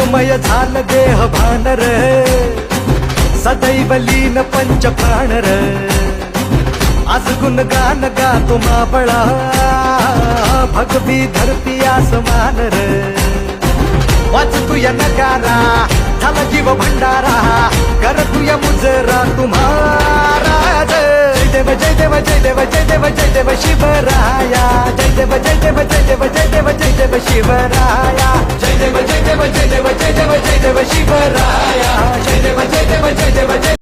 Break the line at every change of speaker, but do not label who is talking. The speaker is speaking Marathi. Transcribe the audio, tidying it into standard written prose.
चिन्मय झालं देह भान र, सदैव लीन पंच प्राण र, आज गुणगान गातो मावळा, भगवी धरती आसमान र, वाच तुया नगारा, झाला जीव भंडारा, कर तुया मुजरा तुम्हारा. जय देव जय देव जय देव जय देव जय देव शिवराया, जय देव जय देव जय देव जय देव जय देव शिवराया, जय देव जय देव जय देव जय देव जय देव शिवराया, जय देव जय देव जय देव जय